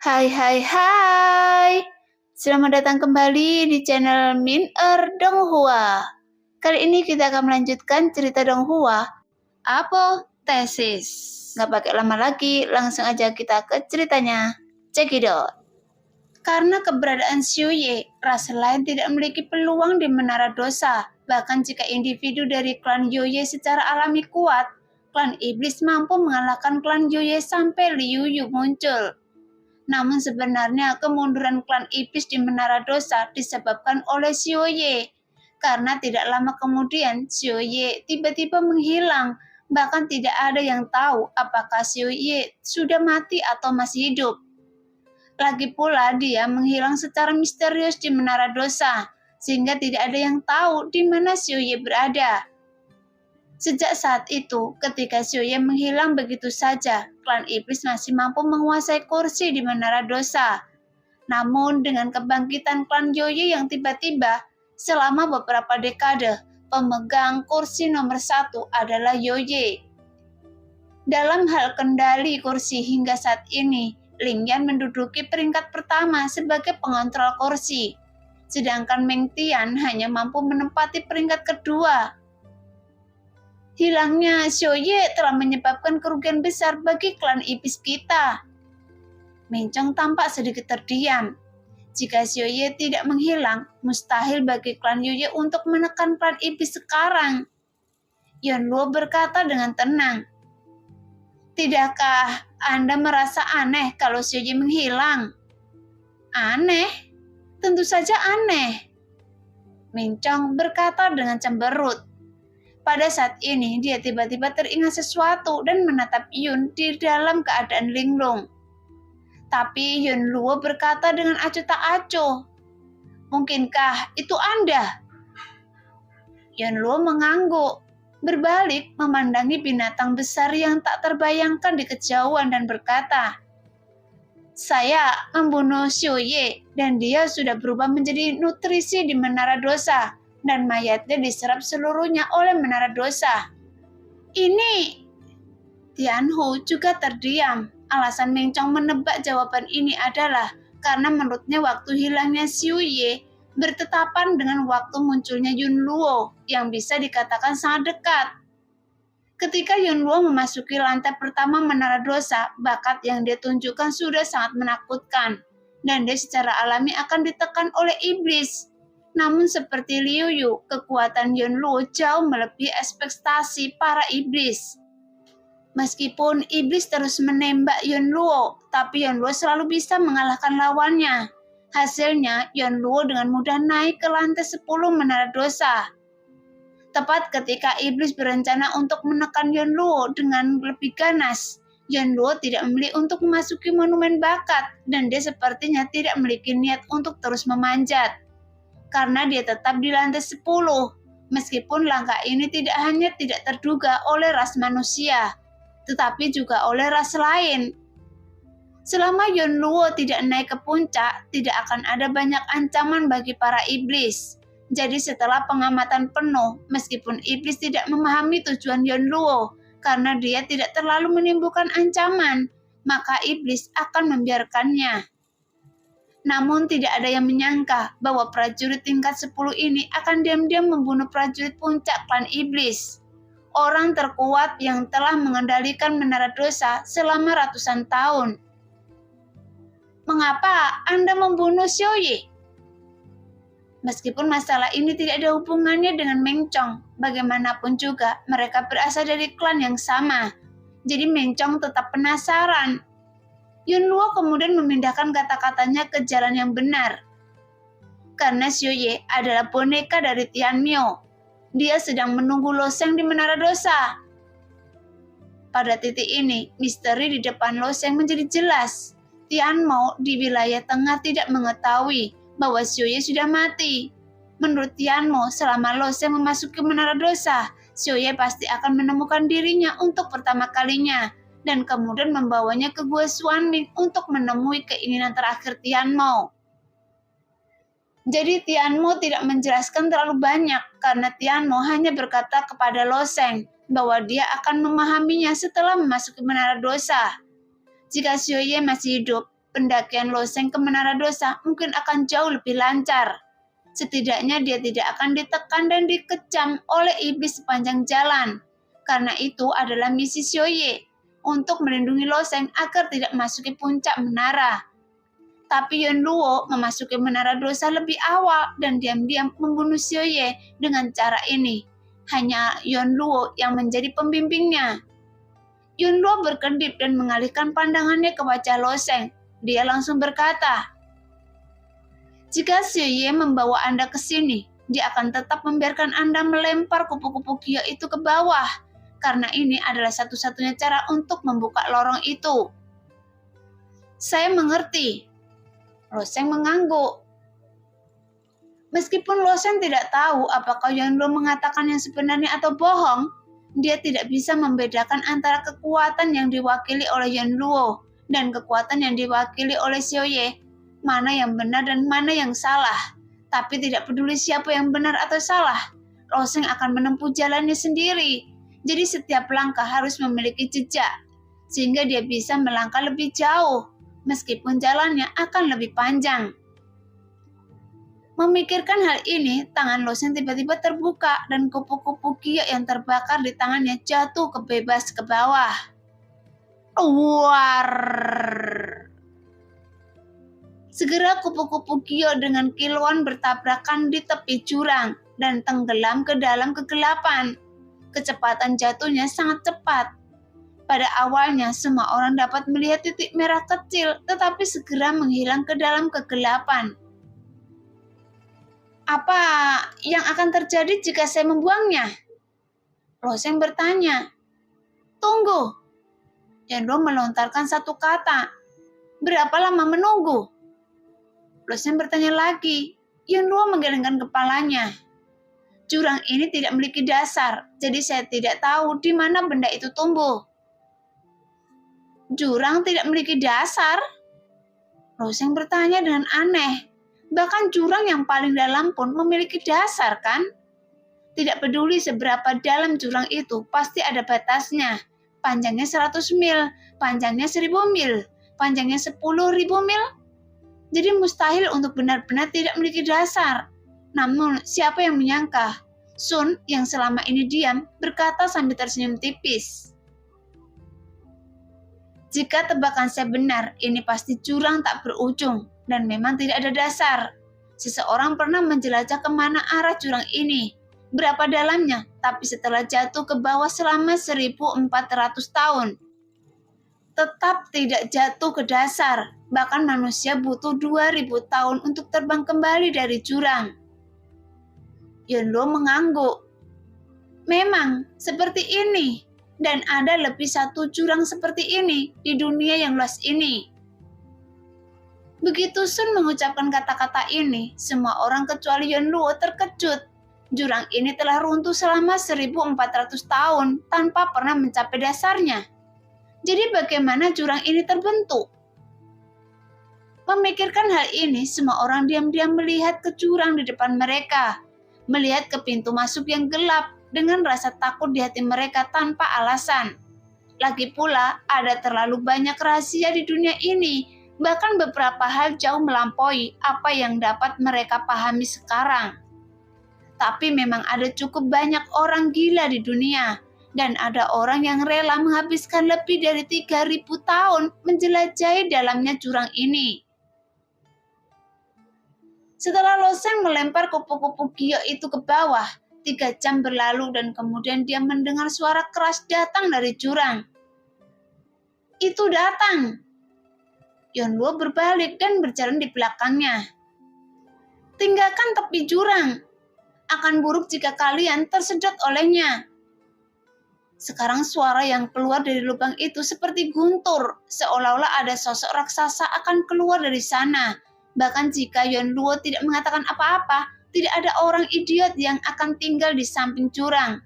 Hai hai hai. Selamat datang kembali di channel Min Donghua. Kali ini kita akan melanjutkan cerita Donghua, Apotesis. Nggak pakai lama lagi, langsung aja kita ke ceritanya. Check it out. Karena keberadaan Xiuye, ras lain tidak memiliki peluang di Menara Dosa. Bahkan jika individu dari klan Yoye secara alami kuat, klan iblis mampu mengalahkan klan Yoye sampai Liu Yu muncul. Namun sebenarnya kemunduran klan iblis di Menara Dosa disebabkan oleh Xiuye. Karena tidak lama kemudian Xiuye tiba-tiba menghilang. Bahkan tidak ada yang tahu apakah Xiuye sudah mati atau masih hidup. Lagi pula dia menghilang secara misterius di Menara Dosa, sehingga tidak ada yang tahu di mana Xiuye berada. Sejak saat itu, ketika Xiuye menghilang begitu saja, klan iblis masih mampu menguasai kursi di Menara Dosa. Namun dengan kebangkitan klan Yoye yang tiba-tiba, selama beberapa dekade, pemegang kursi nomor 1 adalah Yoye. Dalam hal kendali kursi hingga saat ini, Lingyan menduduki peringkat pertama sebagai pengontrol kursi, sedangkan Meng Tian hanya mampu menempati peringkat kedua. Hilangnya Xiuye telah menyebabkan kerugian besar bagi klan iblis kita. Mencong tampak sedikit terdiam. Jika Xiuye tidak menghilang, mustahil bagi klan Yoye untuk menekan klan iblis sekarang. Yonluo berkata dengan tenang. Tidakkah Anda merasa aneh kalau Xiuye menghilang? Aneh? Tentu saja aneh. Mencong berkata dengan cemberut. Pada saat ini, dia tiba-tiba teringat sesuatu dan menatap Yun di dalam keadaan linglung. Tapi Yonluo berkata dengan acuh tak acuh, "Mungkinkah itu Anda?" Yonluo mengangguk, berbalik memandangi binatang besar yang tak terbayangkan di kejauhan dan berkata, "Saya membunuh Xiuye dan dia sudah berubah menjadi nutrisi di Menara Dosa. Dan mayatnya diserap seluruhnya oleh Menara Dosa." Ini Tianhu juga terdiam. Alasan Mencong menebak jawaban ini adalah karena menurutnya waktu hilangnya Xiuye bertetapan dengan waktu munculnya Yunluo yang bisa dikatakan sangat dekat. Ketika Yunluo memasuki lantai pertama Menara Dosa, bakat yang dia tunjukkan sudah sangat menakutkan dan dia secara alami akan ditekan oleh iblis. Namun seperti Liu Yu, kekuatan Yonluo jauh melebihi ekspektasi para iblis. Meskipun iblis terus menembak Yonluo, tapi Yonluo selalu bisa mengalahkan lawannya. Hasilnya, Yonluo dengan mudah naik ke lantai 10 Menara Dosa. Tepat ketika iblis berencana untuk menekan Yonluo dengan lebih ganas, Yonluo tidak memilih untuk memasuki monumen bakat dan dia sepertinya tidak memiliki niat untuk terus memanjat. Karena dia tetap di lantai 10, meskipun langkah ini tidak hanya tidak terduga oleh ras manusia, tetapi juga oleh ras lain. Selama Yonluo tidak naik ke puncak, tidak akan ada banyak ancaman bagi para iblis. Jadi setelah pengamatan penuh, meskipun iblis tidak memahami tujuan Yonluo, karena dia tidak terlalu menimbulkan ancaman, maka iblis akan membiarkannya. Namun tidak ada yang menyangka bahwa prajurit tingkat 10 ini akan diam-diam membunuh prajurit puncak klan iblis. Orang terkuat yang telah mengendalikan Menara Dosa selama ratusan tahun. Mengapa Anda membunuh Xiuye? Meskipun masalah ini tidak ada hubungannya dengan Mencong, bagaimanapun juga mereka berasal dari klan yang sama. Jadi Mencong tetap penasaran. Yunluo kemudian memindahkan kata-katanya ke jalan yang benar. Karena Xiuye adalah boneka dari Tianmio. Dia sedang menunggu Loseng di Menara Dosa. Pada titik ini, misteri di depan Loseng menjadi jelas. Tianmo di wilayah tengah tidak mengetaui bahwa Xiuye sudah mati. Menurut Tianmo, selama Loseng memasuki Menara Dosa, Xiuye pasti akan menemukan dirinya untuk pertama kalinya dan kemudian membawanya ke Gua Xuanming untuk menemui keinginan terakhir Tianmo. Jadi Tianmo tidak menjelaskan terlalu banyak karena Tianmo hanya berkata kepada Loseng bahwa dia akan memahaminya setelah memasuki Menara Dosa. Jika Xiuye masih hidup, pendakian Loseng ke Menara Dosa mungkin akan jauh lebih lancar. Setidaknya dia tidak akan ditekan dan dikecam oleh iblis sepanjang jalan. Karena itu adalah misi Xiaoye untuk melindungi Loseng agar tidak memasuki puncak menara. Tapi Yuan Luo memasuki Menara Dosa lebih awal dan diam-diam membunuh Xiaoye dengan cara ini. Hanya Yuan Luo yang menjadi pembimbingnya. Yuan Luo berkedip dan mengalihkan pandangannya ke wajah Loseng. Dia langsung berkata, "Jika Xiaoye membawa Anda ke sini, dia akan tetap membiarkan Anda melempar kupu-kupu Gio itu ke bawah, karena ini adalah satu-satunya cara untuk membuka lorong itu." "Saya mengerti." Loseng mengangguk. Meskipun Loseng tidak tahu apakah Yuan Luo mengatakan yang sebenarnya atau bohong, dia tidak bisa membedakan antara kekuatan yang diwakili oleh Yuan Luo dan kekuatan yang diwakili oleh Xiaoye, mana yang benar dan mana yang salah. Tapi tidak peduli siapa yang benar atau salah, Loseng akan menempuh jalannya sendiri. Jadi setiap langkah harus memiliki jejak, sehingga dia bisa melangkah lebih jauh, meskipun jalannya akan lebih panjang. Memikirkan hal ini, tangan Loseng tiba-tiba terbuka dan kupu-kupu Gio yang terbakar di tangannya jatuh bebas ke bawah. War! Segera kupu-kupu Gio dengan kilauan bertabrakan di tepi jurang dan tenggelam ke dalam kegelapan. Kecepatan jatuhnya sangat cepat. Pada awalnya semua orang dapat melihat titik merah kecil, tetapi segera menghilang ke dalam kegelapan. "Apa yang akan terjadi jika saya membuangnya?" Loseng bertanya. "Tunggu." Yuan Luo melontarkan satu kata. "Berapa lama menunggu?" Loseng bertanya lagi. Yuan Luo menggelengkan kepalanya. "Jurang ini tidak memiliki dasar, jadi saya tidak tahu di mana benda itu tumbuh." "Jurang tidak memiliki dasar?" Loseng bertanya dengan aneh. Bahkan jurang yang paling dalam pun memiliki dasar, kan? Tidak peduli seberapa dalam jurang itu, pasti ada batasnya. Panjangnya 100 mil, panjangnya 1000 mil, panjangnya 10.000 mil. Jadi mustahil untuk benar-benar tidak memiliki dasar. Namun, siapa yang menyangka? Sun yang selama ini diam berkata sambil tersenyum tipis. "Jika tebakan saya benar, ini pasti jurang tak berujung dan memang tidak ada dasar. Seseorang pernah menjelajah kemana arah jurang ini, berapa dalamnya, tapi setelah jatuh ke bawah selama 1400 tahun. Tetap tidak jatuh ke dasar, bahkan manusia butuh 2000 tahun untuk terbang kembali dari jurang." Yuan Luo mengangguk. "Memang seperti ini. Dan ada lebih satu jurang seperti ini di dunia yang luas ini." Begitu Sun mengucapkan kata-kata ini, semua orang kecuali Yuan Luo terkejut. Jurang ini telah runtuh selama 1400 tahun tanpa pernah mencapai dasarnya. Jadi bagaimana jurang ini terbentuk? Memikirkan hal ini, semua orang diam-diam melihat ke jurang di depan mereka, melihat ke pintu masuk yang gelap, dengan rasa takut di hati mereka tanpa alasan. Lagi pula, ada terlalu banyak rahasia di dunia ini, bahkan beberapa hal jauh melampaui apa yang dapat mereka pahami sekarang. Tapi memang ada cukup banyak orang gila di dunia, dan ada orang yang rela menghabiskan lebih dari 3000 tahun menjelajahi dalamnya jurang ini. Setelah Loseng melempar kupu-kupu Gio itu ke bawah, 3 jam berlalu dan kemudian dia mendengar suara keras datang dari jurang. "Itu datang!" Yuan Luo berbalik dan berjalan di belakangnya. "Tinggalkan tepi jurang. Akan buruk jika kalian tersedot olehnya." Sekarang suara yang keluar dari lubang itu seperti guntur, seolah-olah ada sosok raksasa akan keluar dari sana. Bahkan jika Yuan Luo tidak mengatakan apa-apa, tidak ada orang idiot yang akan tinggal di samping jurang.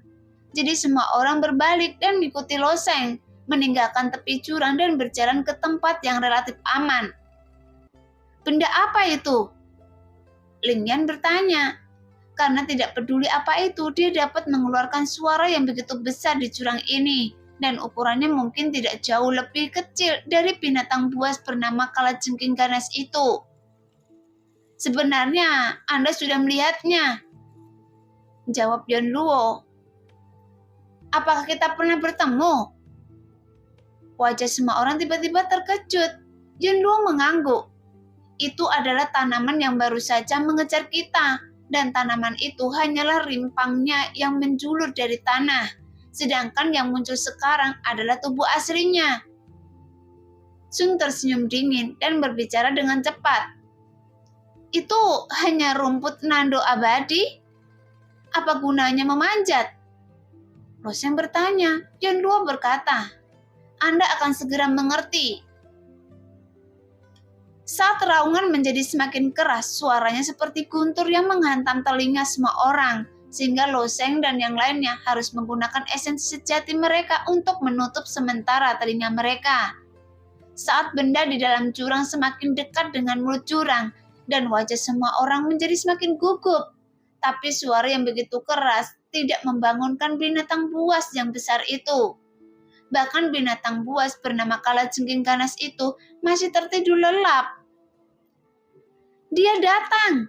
Jadi semua orang berbalik dan mengikuti Loseng, meninggalkan tepi jurang dan berjalan ke tempat yang relatif aman. "Benda apa itu?" Ling Yan bertanya. Karena tidak peduli apa itu, dia dapat mengeluarkan suara yang begitu besar di jurang ini, dan ukurannya mungkin tidak jauh lebih kecil dari binatang buas bernama kalajengking ganas itu. Sebenarnya Anda sudah melihatnya, jawab Yuan Luo. Apakah kita pernah bertemu? Wajah semua orang tiba-tiba terkejut. Yuan Luo mengangguk. Itu adalah tanaman yang baru saja mengejar kita, dan tanaman itu hanyalah rimpangnya yang menjulur dari tanah, sedangkan yang muncul sekarang adalah tubuh aslinya. Sun tersenyum dingin dan berbicara dengan cepat. Itu hanya rumput nando abadi? Apa gunanya memanjat? Loseng bertanya. Yuan Luo berkata, Anda akan segera mengerti. Saat raungan menjadi semakin keras, suaranya seperti guntur yang menghantam telinga semua orang, sehingga Loseng dan yang lainnya harus menggunakan esensi sejati mereka untuk menutup sementara telinga mereka. Saat benda di dalam jurang semakin dekat dengan mulut jurang, dan wajah semua orang menjadi semakin gugup, tapi suara yang begitu keras tidak membangunkan binatang buas yang besar itu. Bahkan binatang buas bernama kalajengking ganas itu masih tertidur lelap. Dia datang,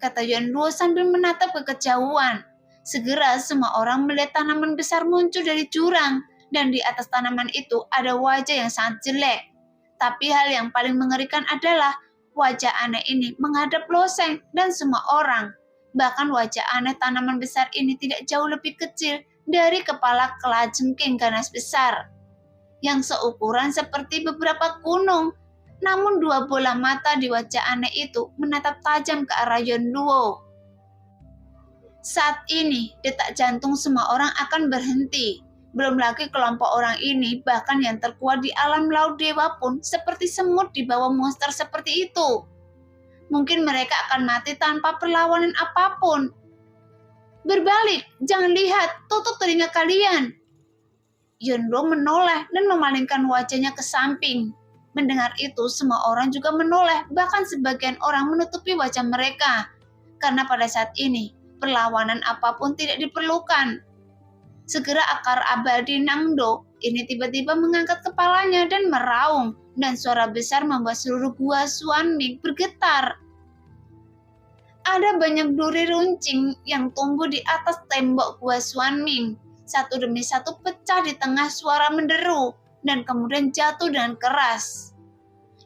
kata Yuan Luo sambil menatap ke kejauhan. Segera semua orang melihat tanaman besar muncul dari jurang, dan di atas tanaman itu ada wajah yang sangat jelek. Tapi hal yang paling mengerikan adalah wajah aneh ini menghadap Loseng dan semua orang. Bahkan wajah aneh tanaman besar ini tidak jauh lebih kecil dari kepala kalajengking ganas besar, yang seukuran seperti beberapa gunung. Namun dua bola mata di wajah aneh itu menatap tajam ke arah Yuan Luo. Saat ini, detak jantung semua orang akan berhenti. Belum lagi kelompok orang ini, bahkan yang terkuat di alam laut dewa pun seperti semut di bawah monster seperti itu. Mungkin mereka akan mati tanpa perlawanan apapun. Berbalik, jangan lihat, tutup telinga kalian. Yuan Luo menoleh dan memalingkan wajahnya ke samping. Mendengar itu, semua orang juga menoleh, bahkan sebagian orang menutupi wajah mereka. Karena pada saat ini, perlawanan apapun tidak diperlukan. Segera akar abadi Nangdo ini tiba-tiba mengangkat kepalanya dan meraung, dan suara besar membuat seluruh gua Xuanming bergetar. Ada banyak duri runcing yang tumbuh di atas tembok gua Xuanming. Satu demi satu pecah di tengah suara menderu, dan kemudian jatuh dengan keras.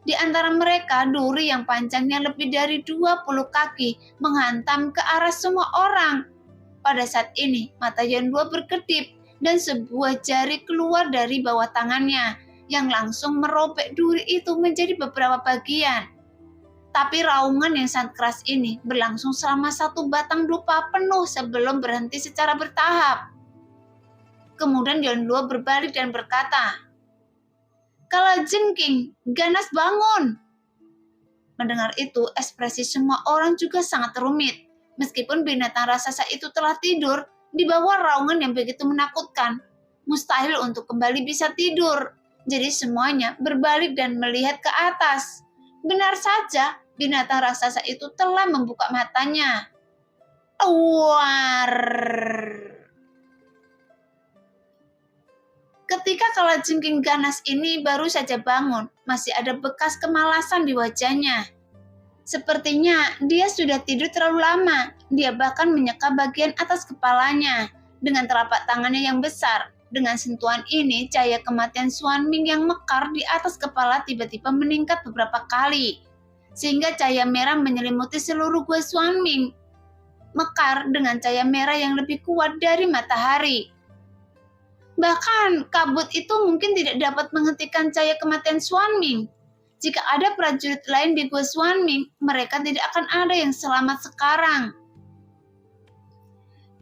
Di antara mereka, duri yang panjangnya lebih dari 20 kaki menghantam ke arah semua orang. Pada saat ini, mata Yuan Luo berkedip dan sebuah jari keluar dari bawah tangannya yang langsung merobek duri itu menjadi beberapa bagian. Tapi raungan yang sangat keras ini berlangsung selama 1 batang dupa penuh sebelum berhenti secara bertahap. Kemudian Yuan Luo berbalik dan berkata, "Kalajengking, ganas bangun!" Mendengar itu, ekspresi semua orang juga sangat rumit. Meskipun binatang raksasa itu telah tidur, di bawah raungan yang begitu menakutkan, mustahil untuk kembali bisa tidur. Jadi semuanya berbalik dan melihat ke atas. Benar saja, binatang raksasa itu telah membuka matanya. Awar! Ketika kalajengking ganas ini baru saja bangun, masih ada bekas kemalasan di wajahnya. Sepertinya dia sudah tidur terlalu lama. Dia bahkan menyeka bagian atas kepalanya dengan telapak tangannya yang besar. Dengan sentuhan ini, cahaya kematian Xuanming yang mekar di atas kepala tiba-tiba meningkat beberapa kali, sehingga cahaya merah menyelimuti seluruh gua Xuanming. Mekar dengan cahaya merah yang lebih kuat dari matahari. Bahkan kabut itu mungkin tidak dapat menghentikan cahaya kematian Xuanming. Jika ada prajurit lain di gua Xuanming, mereka tidak akan ada yang selamat sekarang.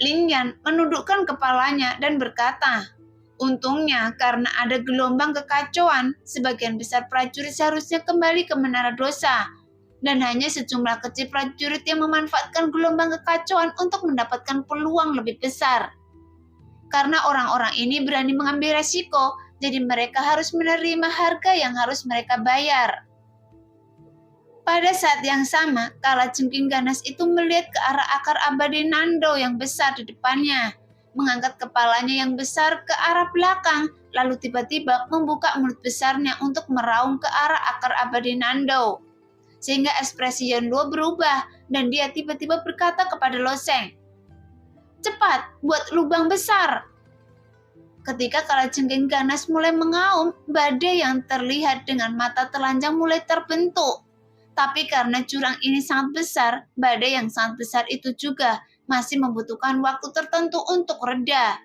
Ling Yan menundukkan kepalanya dan berkata, "Untungnya karena ada gelombang kekacauan, sebagian besar prajurit seharusnya kembali ke Menara Dosa, dan hanya sejumlah kecil prajurit yang memanfaatkan gelombang kekacauan untuk mendapatkan peluang lebih besar. Karena orang-orang ini berani mengambil resiko, jadi mereka harus menerima harga yang harus mereka bayar." Pada saat yang sama, kalajengking ganas itu melihat ke arah akar abadi Nando yang besar di depannya. mengangkat kepalanya yang besar ke arah belakang, lalu tiba-tiba membuka mulut besarnya untuk meraung ke arah akar abadi Nando. Sehingga ekspresi Yanluo berubah dan dia tiba-tiba berkata kepada Loseng, "Cepat, buat lubang besar." Ketika kalajengking ganas mulai mengaum, badai yang terlihat dengan mata telanjang mulai terbentuk. Tapi karena jurang ini sangat besar, badai yang sangat besar itu juga masih membutuhkan waktu tertentu untuk reda.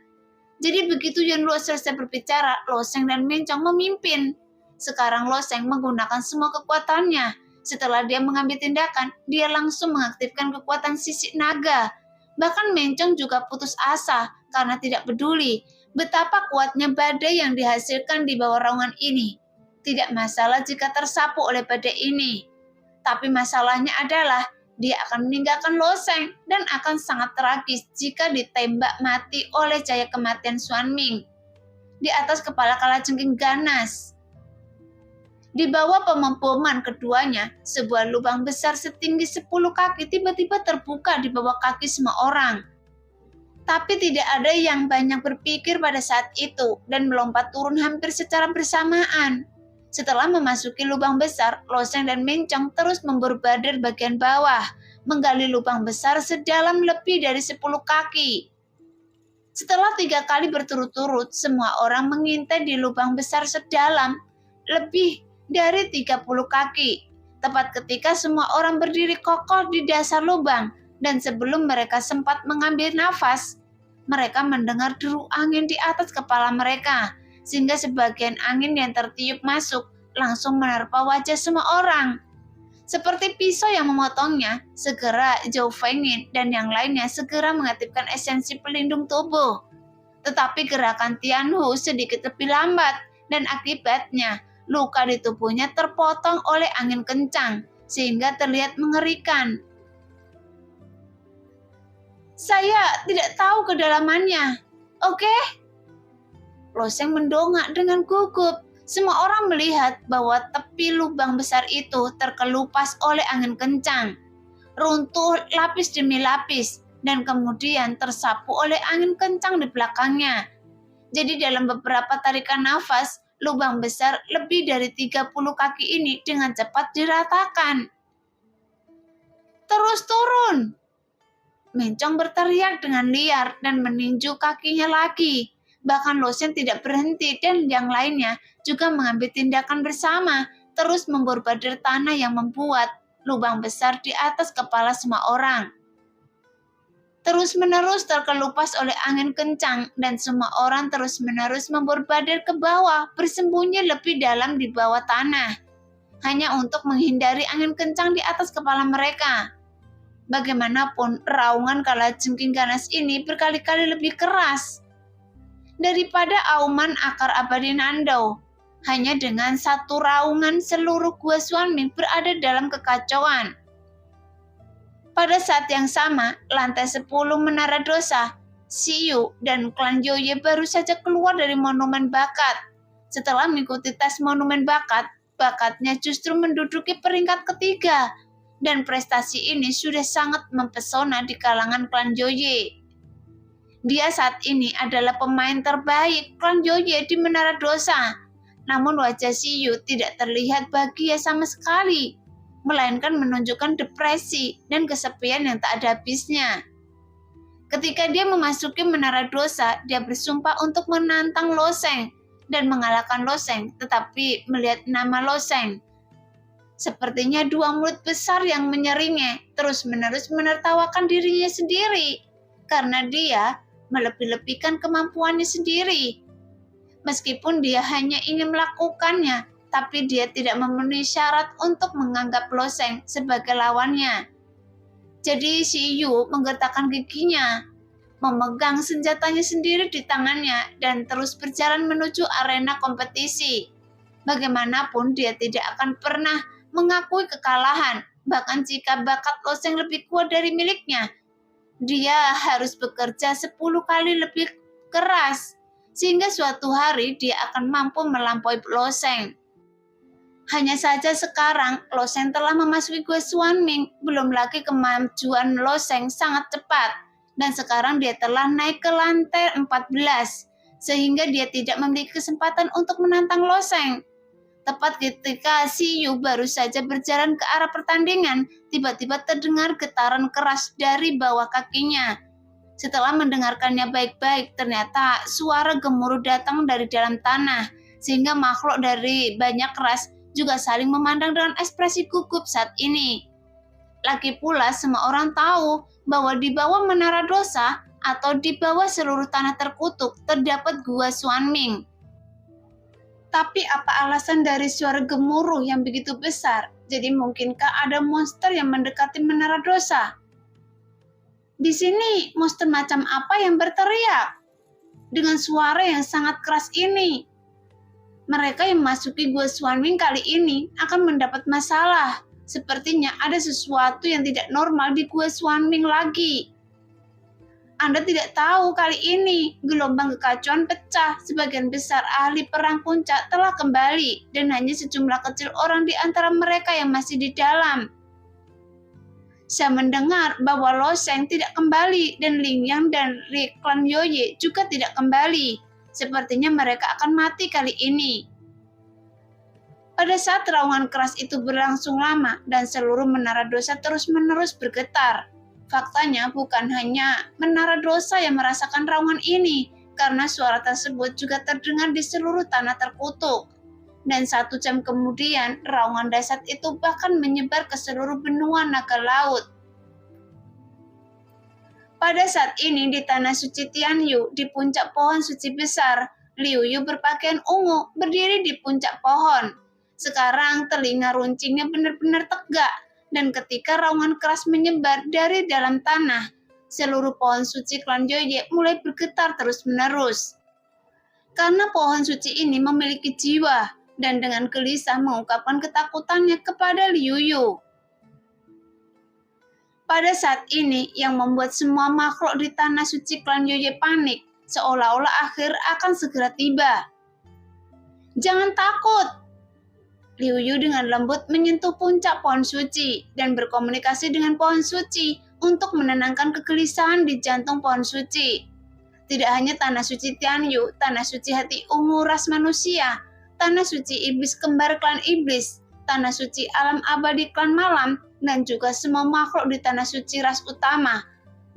Jadi begitu Yanluo selesai berbicara, Loseng dan Mencong memimpin. Sekarang Loseng menggunakan semua kekuatannya. Setelah dia mengambil tindakan, dia langsung mengaktifkan kekuatan sisik naga. Bahkan Mencong juga putus asa karena tidak peduli betapa kuatnya badai yang dihasilkan di bawah raungan ini. Tidak masalah jika tersapu oleh badai ini. Tapi masalahnya adalah dia akan meninggalkan Loseng dan akan sangat tragis jika ditembak mati oleh cahaya kematian Xuanming di atas kepala kalajengking ganas. Di bawah pemompoman keduanya, sebuah lubang besar setinggi 10 kaki tiba-tiba terbuka di bawah kaki semua orang. Tapi tidak ada yang banyak berpikir pada saat itu dan melompat turun hampir secara bersamaan. Setelah memasuki lubang besar, Loseng dan Mencong terus memburu badai bagian bawah, menggali lubang besar sedalam lebih dari 10 kaki. Setelah 3 kali berturut-turut, semua orang mengintai di lubang besar sedalam lebih dari 30 kaki. Tepat ketika semua orang berdiri kokoh di dasar lubang, dan sebelum mereka sempat mengambil nafas, mereka mendengar deru angin di atas kepala mereka, sehingga sebagian angin yang tertiup masuk langsung menerpa wajah semua orang. Seperti pisau yang memotongnya, segera Zhou Feingin dan yang lainnya segera mengaktifkan esensi pelindung tubuh. Tetapi gerakan Tianhu sedikit lebih lambat dan akibatnya luka di tubuhnya terpotong oleh angin kencang sehingga terlihat mengerikan. "Saya tidak tahu kedalamannya. Oke?" Loseng mendongak dengan gugup. Semua orang melihat bahwa tepi lubang besar itu terkelupas oleh angin kencang, runtuh lapis demi lapis, dan kemudian tersapu oleh angin kencang di belakangnya. Jadi dalam beberapa tarikan nafas, lubang besar lebih dari 30 kaki ini dengan cepat diratakan. "Terus turun!" Mencong berteriak dengan liar dan meninju kakinya lagi. Bahkan Loseng tidak berhenti dan yang lainnya juga mengambil tindakan bersama, terus memborbadir tanah yang membuat lubang besar di atas kepala semua orang. Terus-menerus terkelupas oleh angin kencang dan semua orang terus-menerus memborbadir ke bawah, bersembunyi lebih dalam di bawah tanah, hanya untuk menghindari angin kencang di atas kepala mereka. Bagaimanapun, raungan kalajengking ganas ini berkali-kali lebih keras daripada auman akar abadi Nando. Hanya dengan satu raungan seluruh gua Xuanming berada dalam kekacauan. Pada saat yang sama, lantai 10 Menara Dosa, Xiyu dan klan Yoye baru saja keluar dari monumen bakat. Setelah mengikuti tes monumen bakat, bakatnya justru menduduki peringkat ketiga. Dan prestasi ini sudah sangat mempesona di kalangan klan Yoye. Dia saat ini adalah pemain terbaik klan Yoye di Menara Dosa. Namun wajah Xiyu tidak terlihat bahagia sama sekali, melainkan menunjukkan depresi dan kesepian yang tak ada habisnya. Ketika dia memasuki Menara Dosa, dia bersumpah untuk menantang Loseng dan mengalahkan Loseng, tetapi melihat nama Loseng, sepertinya dua mulut besar yang menyeringai terus-menerus menertawakan dirinya sendiri karena dia melebih-lebihkan kemampuannya sendiri. Meskipun dia hanya ingin melakukannya, tapi dia tidak memenuhi syarat untuk menganggap Loseng sebagai lawannya. Jadi Xiyu menggertakkan giginya, memegang senjatanya sendiri di tangannya dan terus berjalan menuju arena kompetisi. Bagaimanapun dia tidak akan pernah mengakui kekalahan, bahkan jika bakat Loseng lebih kuat dari miliknya. Dia harus bekerja 10 kali lebih keras, sehingga suatu hari dia akan mampu melampaui Loseng. Hanya saja sekarang Loseng telah memasuki gua Xuanming, belum lagi kemajuan Loseng sangat cepat. dan sekarang dia telah naik ke lantai 14, sehingga dia tidak memiliki kesempatan untuk menantang Loseng. Tepat ketika si Yu baru saja berjalan ke arah pertandingan, tiba-tiba terdengar getaran keras dari bawah kakinya. Setelah mendengarkannya baik-baik, ternyata suara gemuruh datang dari dalam tanah, sehingga makhluk dari banyak ras juga saling memandang dengan ekspresi gugup saat ini. Lagi pula semua orang tahu bahwa di bawah menara dosa atau di bawah seluruh tanah terkutuk terdapat gua Xuanming. Tapi apa alasan dari suara gemuruh yang begitu besar? Jadi mungkinkah ada monster yang mendekati menara dosa? Di sini monster macam apa yang berteriak dengan suara yang sangat keras ini? Mereka yang memasuki gua Xuanming kali ini akan mendapat masalah. Sepertinya ada sesuatu yang tidak normal di gua Xuanming lagi. Anda tidak tahu kali ini gelombang kekacauan pecah. Sebagian besar ahli perang puncak telah kembali dan hanya sejumlah kecil orang di antara mereka yang masih di dalam. Saya mendengar bahwa Loseng tidak kembali dan Ling Yang dan Klan Yoye juga tidak kembali. Sepertinya mereka akan mati kali ini. Pada saat terowongan keras itu berlangsung lama dan seluruh menara dosa terus-menerus bergetar. Faktanya bukan hanya menara dosa yang merasakan raungan ini, karena suara tersebut juga terdengar di seluruh tanah terkutuk. Dan 1 jam kemudian, raungan dahsyat itu bahkan menyebar ke seluruh benua naga laut. Pada saat ini di tanah suci Tianyu, di puncak pohon suci besar, Liu Yu berpakaian ungu berdiri di puncak pohon. Sekarang telinga runcingnya benar-benar tegak, dan ketika raungan keras menyebar dari dalam tanah, seluruh pohon suci klan Yoye mulai bergetar terus-menerus. Karena pohon suci ini memiliki jiwa, dan dengan gelisah mengungkapkan ketakutannya kepada Liu Yu. Pada saat ini, yang membuat semua makhluk di tanah suci klan Yoye panik, seolah-olah akhir akan segera tiba. Jangan takut! Liu Yu dengan lembut menyentuh puncak pohon suci dan berkomunikasi dengan pohon suci untuk menenangkan kegelisahan di jantung pohon suci. Tidak hanya tanah suci Tianyu, tanah suci hati ungu ras manusia, tanah suci iblis kembar klan iblis, tanah suci alam abadi klan malam, dan juga semua makhluk di tanah suci ras utama.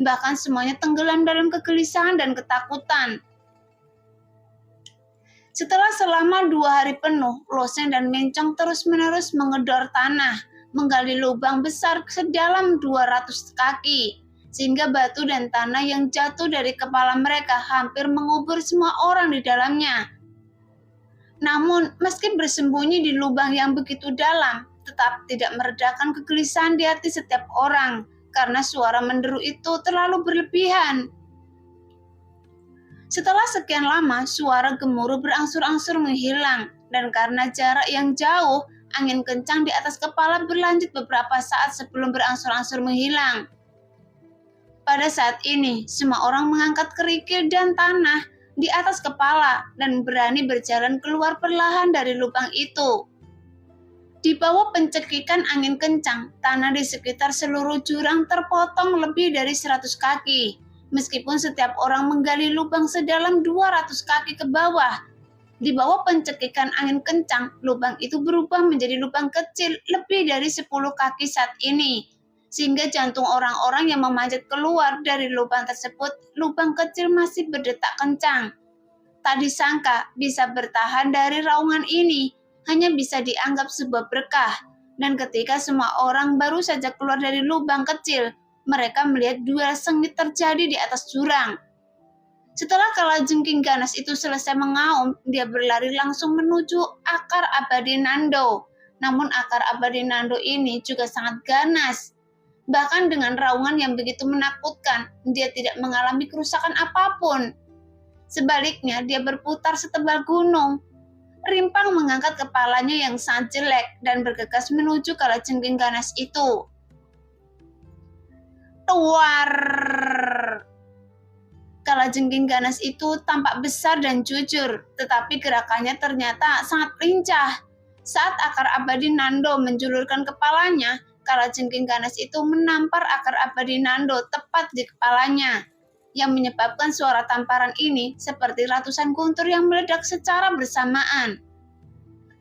Bahkan semuanya tenggelam dalam kegelisahan dan ketakutan. Setelah selama 2 hari penuh, Loseng dan Mencong terus-menerus mengedor tanah, menggali lubang besar sedalam 200 kaki, sehingga batu dan tanah yang jatuh dari kepala mereka hampir mengubur semua orang di dalamnya. Namun, meski bersembunyi di lubang yang begitu dalam, tetap tidak meredakan kegelisahan di hati setiap orang, karena suara menderu itu terlalu berlebihan. Setelah sekian lama, suara gemuruh berangsur-angsur menghilang, dan karena jarak yang jauh, angin kencang di atas kepala berlanjut beberapa saat sebelum berangsur-angsur menghilang. Pada saat ini, semua orang mengangkat kerikil dan tanah di atas kepala dan berani berjalan keluar perlahan dari lubang itu. Di bawah pencekikan angin kencang, tanah di sekitar seluruh jurang terpotong lebih dari 100 kaki. Meskipun setiap orang menggali lubang sedalam 200 kaki ke bawah, di bawah pencekikan angin kencang, lubang itu berubah menjadi lubang kecil lebih dari 10 kaki saat ini, sehingga jantung orang-orang yang memanjat keluar dari lubang tersebut, lubang kecil masih berdetak kencang. Tak disangka bisa bertahan dari raungan ini, hanya bisa dianggap sebuah berkah, dan ketika semua orang baru saja keluar dari lubang kecil, mereka melihat duel sengit terjadi di atas jurang. Setelah kalajengking ganas itu selesai mengaum, dia berlari langsung menuju akar abadi Nando. Namun akar abadi Nando ini juga sangat ganas. Bahkan dengan raungan yang begitu menakutkan, dia tidak mengalami kerusakan apapun. Sebaliknya, dia berputar setebal gunung. Rimpang mengangkat kepalanya yang sangat jelek dan bergegas menuju kalajengking ganas itu. Tuar! Kalajengking ganas itu tampak besar dan jujur, tetapi gerakannya ternyata sangat lincah. Saat akar abadi Nando menjulurkan kepalanya, kalajengking ganas itu menampar akar abadi Nando tepat di kepalanya, yang menyebabkan suara tamparan ini seperti ratusan guntur yang meledak secara bersamaan.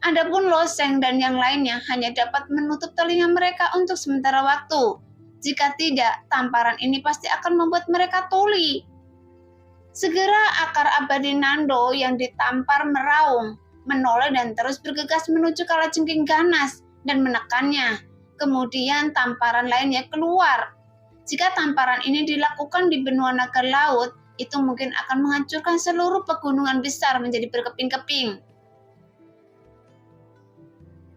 Adapun Loseng dan yang lainnya hanya dapat menutup telinga mereka untuk sementara waktu. Jika tidak, tamparan ini pasti akan membuat mereka tuli. Segera akar abadi Nando yang ditampar meraung, menoleh dan terus bergegas menuju kalajengking ganas dan menekannya. Kemudian tamparan lainnya keluar. Jika tamparan ini dilakukan di benua naga laut, itu mungkin akan menghancurkan seluruh pegunungan besar menjadi berkeping-keping.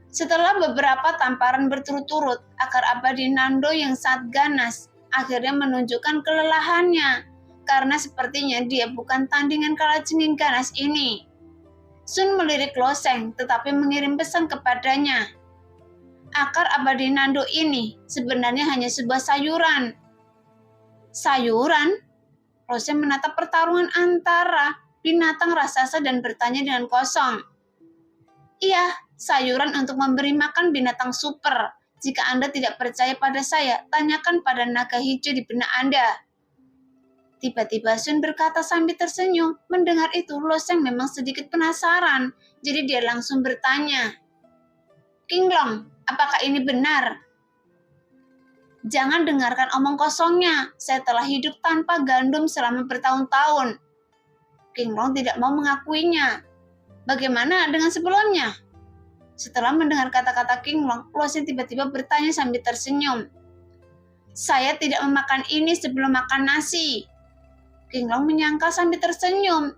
Setelah beberapa tamparan berturut-turut, akar abadi Nando yang sangat ganas akhirnya menunjukkan kelelahannya, karena sepertinya dia bukan tandingan kalajengking ganas ini. Sun melirik Loseng tetapi mengirim pesan kepadanya. Akar abadi Nando ini sebenarnya hanya sebuah sayuran. Sayuran? Loseng menatap pertarungan antara binatang raksasa dan bertanya dengan kosong. Iya, sayuran untuk memberi makan binatang super. Jika Anda tidak percaya pada saya, tanyakan pada naga hijau di benak Anda. Tiba-tiba Sun berkata sambil tersenyum. Mendengar itu, Loseng memang sedikit penasaran, jadi dia langsung bertanya. Qinglong, apakah ini benar? Jangan dengarkan omong kosongnya. Saya telah hidup tanpa gandum selama bertahun-tahun. Qinglong tidak mau mengakuinya. Bagaimana dengan sebelumnya? Setelah mendengar kata-kata Qinglong, Loseng tiba-tiba bertanya sambil tersenyum. Saya tidak memakan ini sebelum makan nasi. Qinglong menyangkal sambil tersenyum.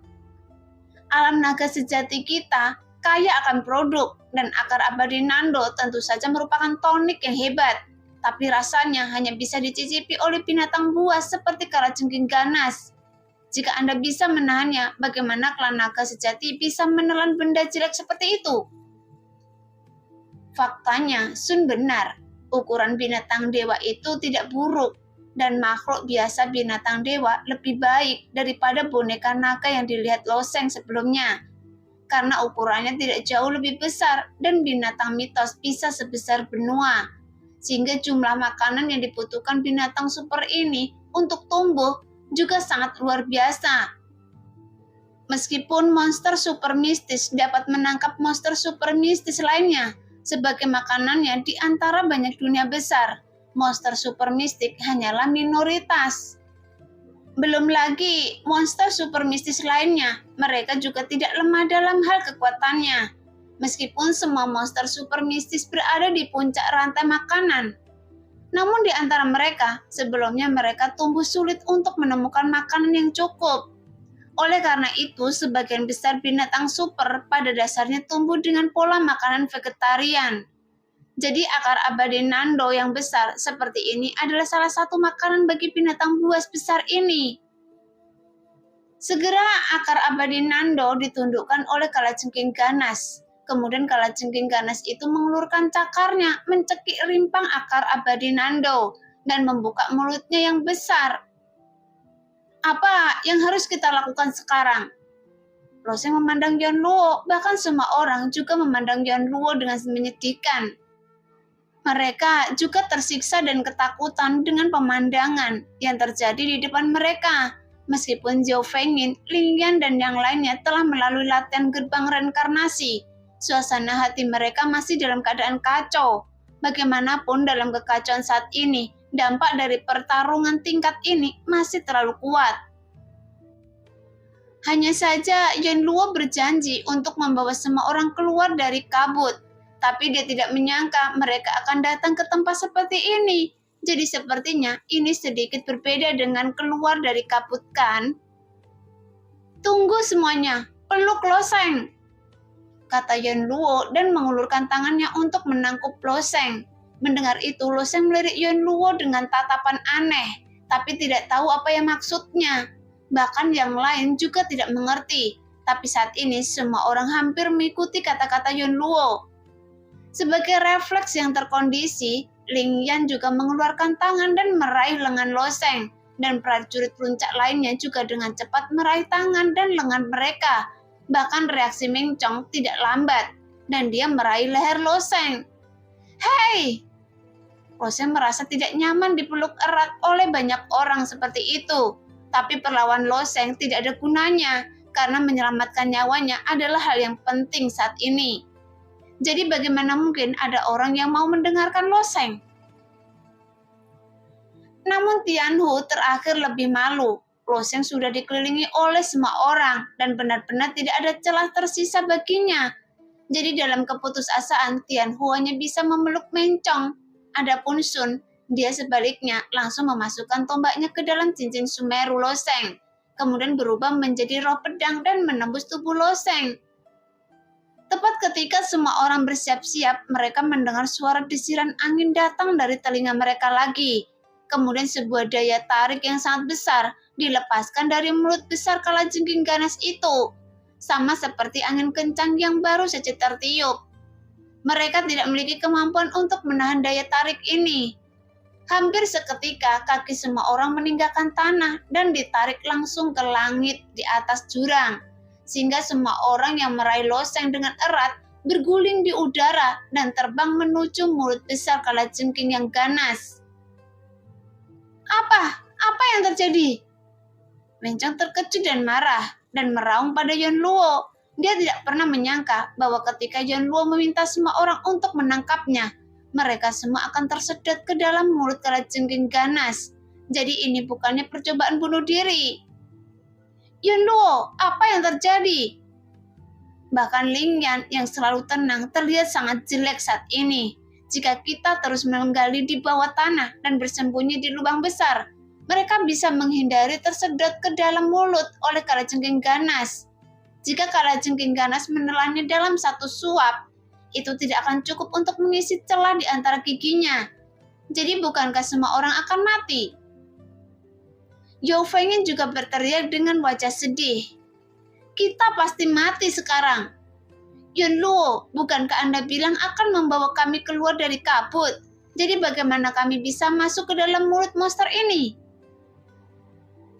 Alam naga sejati kita kaya akan produk, dan akar abadi Nando tentu saja merupakan tonik yang hebat. Tapi rasanya hanya bisa dicicipi oleh binatang buas seperti kalajengking ganas. Jika Anda bisa menahannya, bagaimana klan naga sejati bisa menelan benda jelek seperti itu? Faktanya, Sun benar. Ukuran binatang dewa itu tidak buruk. Dan makhluk biasa binatang dewa lebih baik daripada boneka naga yang dilihat Loseng sebelumnya. Karena ukurannya tidak jauh lebih besar dan binatang mitos bisa sebesar benua. Sehingga jumlah makanan yang dibutuhkan binatang super ini untuk tumbuh juga sangat luar biasa. Meskipun monster super mistis dapat menangkap monster super mistis lainnya sebagai makanannya di antara banyak dunia besar, monster super mistik hanyalah minoritas. Belum lagi monster super mistis lainnya, mereka juga tidak lemah dalam hal kekuatannya. Meskipun semua monster super mistis berada di puncak rantai makanan. Namun di antara mereka, sebelumnya mereka tumbuh sulit untuk menemukan makanan yang cukup. Oleh karena itu, sebagian besar binatang super pada dasarnya tumbuh dengan pola makanan vegetarian. Jadi akar abadi Nando yang besar seperti ini adalah salah satu makanan bagi binatang buas besar ini. Segera akar abadi Nando ditundukkan oleh kalajengking ganas. Kemudian kalajengking ganas itu mengulurkan cakarnya, mencekik rimpang akar abadi Nando dan membuka mulutnya yang besar. Apa yang harus kita lakukan sekarang? Loseng memandang Yuanluo, bahkan semua orang juga memandang Yuanluo dengan menyedihkan. Mereka juga tersiksa dan ketakutan dengan pemandangan yang terjadi di depan mereka. Meskipun Zhao Fengyin, Ling Yan, dan yang lainnya telah melalui latihan gerbang reinkarnasi, suasana hati mereka masih dalam keadaan kacau. Bagaimanapun dalam kekacauan saat ini, dampak dari pertarungan tingkat ini masih terlalu kuat. Hanya saja Yuanluo berjanji untuk membawa semua orang keluar dari kabut. Tapi dia tidak menyangka mereka akan datang ke tempat seperti ini. Jadi sepertinya ini sedikit berbeda dengan keluar dari kabut, kan? Tunggu semuanya, peluk Loseng, kata Yuanluo dan mengulurkan tangannya untuk menangkup Loseng. Mendengar itu, Loseng melirik Yuanluo dengan tatapan aneh, tapi tidak tahu apa yang maksudnya. Bahkan yang lain juga tidak mengerti. Tapi saat ini semua orang hampir mengikuti kata-kata Yuanluo. Sebagai refleks yang terkondisi, Ling Yan juga mengeluarkan tangan dan meraih lengan Loseng, dan prajurit puncak lainnya juga dengan cepat meraih tangan dan lengan mereka. Bahkan reaksi Meng Chong tidak lambat, dan dia meraih leher Loseng. Hei! Loseng merasa tidak nyaman dipeluk erat oleh banyak orang seperti itu. Tapi perlawan Loseng tidak ada gunanya, karena menyelamatkan nyawanya adalah hal yang penting saat ini. Jadi bagaimana mungkin ada orang yang mau mendengarkan Loseng? Namun Tianhu terakhir lebih malu. Loseng sudah dikelilingi oleh semua orang dan benar-benar tidak ada celah tersisa baginya. Jadi dalam keputusasaan, Tianhu hanya bisa memeluk Mencong. Adapun Sun, dia sebaliknya langsung memasukkan tombaknya ke dalam cincin Sumeru Loseng, kemudian berubah menjadi roh pedang dan menembus tubuh Loseng. Tepat ketika semua orang bersiap-siap, mereka mendengar suara desiran angin datang dari telinga mereka lagi. Kemudian sebuah daya tarik yang sangat besar dilepaskan dari mulut besar kalajengking ganas itu, sama seperti angin kencang yang baru saja tertiup. Mereka tidak memiliki kemampuan untuk menahan daya tarik ini. Hampir seketika kaki semua orang meninggalkan tanah dan ditarik langsung ke langit di atas jurang, sehingga semua orang yang meraih Loseng dengan erat berguling di udara dan terbang menuju mulut besar kalajengking yang ganas. Apa yang terjadi? Mencong terkejut dan marah dan meraung pada Yon Luo. Dia tidak pernah menyangka bahwa ketika Yon Luo meminta semua orang untuk menangkapnya, mereka semua akan tersedot ke dalam mulut kalajengking ganas. Jadi ini bukannya percobaan bunuh diri. Yon Luo, apa yang terjadi? Bahkan Ling Yan yang selalu tenang terlihat sangat jelek saat ini. Jika kita terus menggali di bawah tanah dan bersembunyi di lubang besar, mereka bisa menghindari tersedot ke dalam mulut oleh kalajengking ganas. Jika kalajengking ganas menelannya dalam satu suap, itu tidak akan cukup untuk mengisi celah di antara giginya. Jadi bukankah semua orang akan mati? Yao Fengyin juga berteriak dengan wajah sedih. Kita pasti mati sekarang. Yon Luo, bukankah Anda bilang akan membawa kami keluar dari kabut? Jadi bagaimana kami bisa masuk ke dalam mulut monster ini?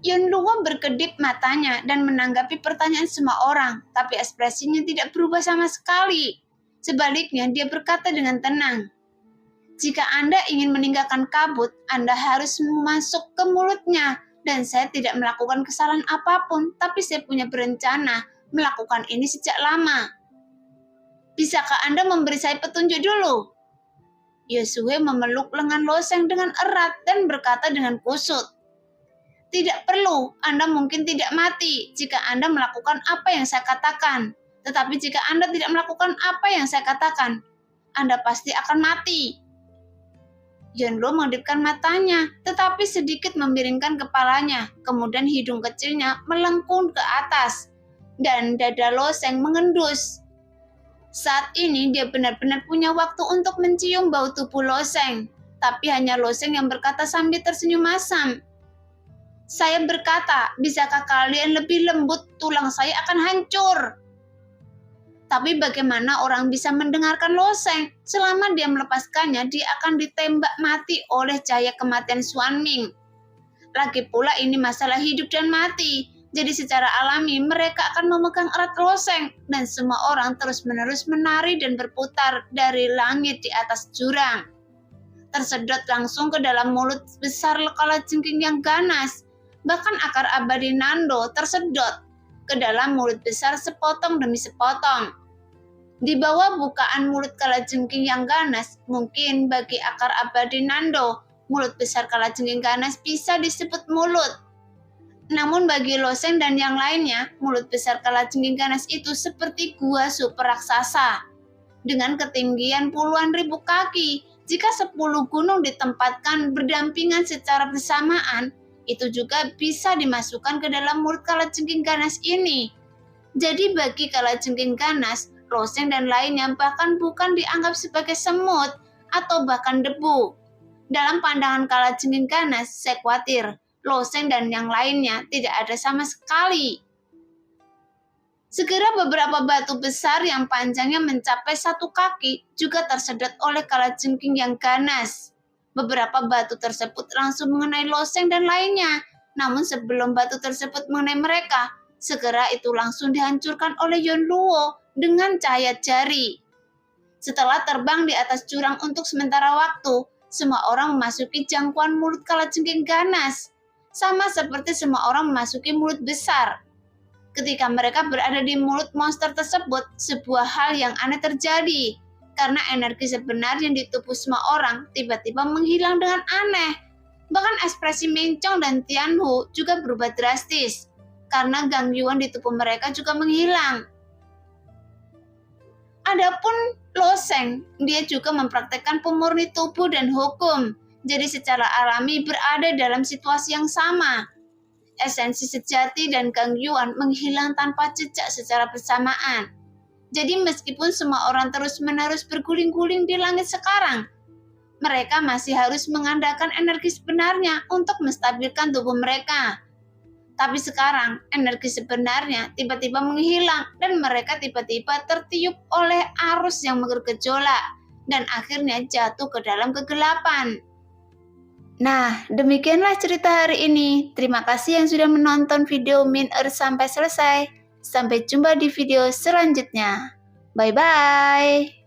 Yon Luo berkedip matanya dan menanggapi pertanyaan semua orang, tapi ekspresinya tidak berubah sama sekali. Sebaliknya, dia berkata dengan tenang, "Jika Anda ingin meninggalkan kabut, Anda harus masuk ke mulutnya, dan saya tidak melakukan kesalahan apapun, tapi saya punya berencana melakukan ini sejak lama. Bisakah Anda memberi saya petunjuk dulu?" Yosue memeluk lengan Loseng dengan erat dan berkata dengan kusut, "Tidak perlu, Anda mungkin tidak mati jika Anda melakukan apa yang saya katakan. Tetapi jika Anda tidak melakukan apa yang saya katakan, Anda pasti akan mati." Yon Luo mengedipkan matanya, tetapi sedikit memiringkan kepalanya. Kemudian hidung kecilnya melengkung ke atas, dan dada Loseng mengendus. Saat ini dia benar-benar punya waktu untuk mencium bau tubuh Loseng, tapi hanya Loseng yang berkata sambil tersenyum masam, "Saya berkata, bisakah kalian lebih lembut, tulang saya akan hancur." Tapi bagaimana orang bisa mendengarkan Loseng? Selama dia melepaskannya, dia akan ditembak mati oleh cahaya kematian Xuanming. Lagi pula ini masalah hidup dan mati. Jadi secara alami mereka akan memegang erat Loseng dan semua orang terus-menerus menari dan berputar dari langit di atas jurang. Tersedot langsung ke dalam mulut besar kalajengking yang ganas. Bahkan akar abadi Nando tersedot ke dalam mulut besar sepotong demi sepotong. Di bawah bukaan mulut kalajengking yang ganas, mungkin bagi akar abadi Nando, mulut besar kalajengking ganas bisa disebut mulut. Namun bagi Loseng dan yang lainnya, mulut besar kalajengking ganas itu seperti gua super raksasa. Dengan ketinggian puluhan ribu kaki, jika 10 gunung ditempatkan berdampingan secara bersamaan, itu juga bisa dimasukkan ke dalam mulut kalajengking ganas ini. Jadi bagi kalajengking ganas, Loseng dan lainnya bahkan bukan dianggap sebagai semut atau bahkan debu. Dalam pandangan kalajengking ganas, saya khawatir Loseng dan yang lainnya tidak ada sama sekali. Segera beberapa batu besar yang panjangnya mencapai 1 kaki juga tersedot oleh kalajengking yang ganas. Beberapa batu tersebut langsung mengenai Loseng dan lainnya. Namun sebelum batu tersebut mengenai mereka, segera itu langsung dihancurkan oleh Yon Luo dengan cahaya jari. Setelah terbang di atas jurang untuk sementara waktu, semua orang memasuki jangkauan mulut kalajengking ganas, sama seperti semua orang memasuki mulut besar. Ketika mereka berada di mulut monster tersebut, sebuah hal yang aneh terjadi, karena energi sebenarnya di tubuh semua orang tiba-tiba menghilang dengan aneh. Bahkan ekspresi Mencong dan Tianhu juga berubah drastis, karena gangguan di tubuh mereka juga menghilang. Adapun Lo Sheng, dia juga mempraktekkan pemurni tubuh dan hukum, jadi secara alami berada dalam situasi yang sama. Esensi sejati dan Gang Yuan menghilang tanpa jejak secara bersamaan. Jadi meskipun semua orang terus-menerus berguling-guling di langit sekarang, mereka masih harus mengandalkan energi sebenarnya untuk menstabilkan tubuh mereka. Tapi sekarang, energi sebenarnya tiba-tiba menghilang dan mereka tiba-tiba tertiup oleh arus yang bergejolak dan akhirnya jatuh ke dalam kegelapan. Nah, demikianlah cerita hari ini. Terima kasih yang sudah menonton video Min Earth sampai selesai. Sampai jumpa di video selanjutnya. Bye-bye.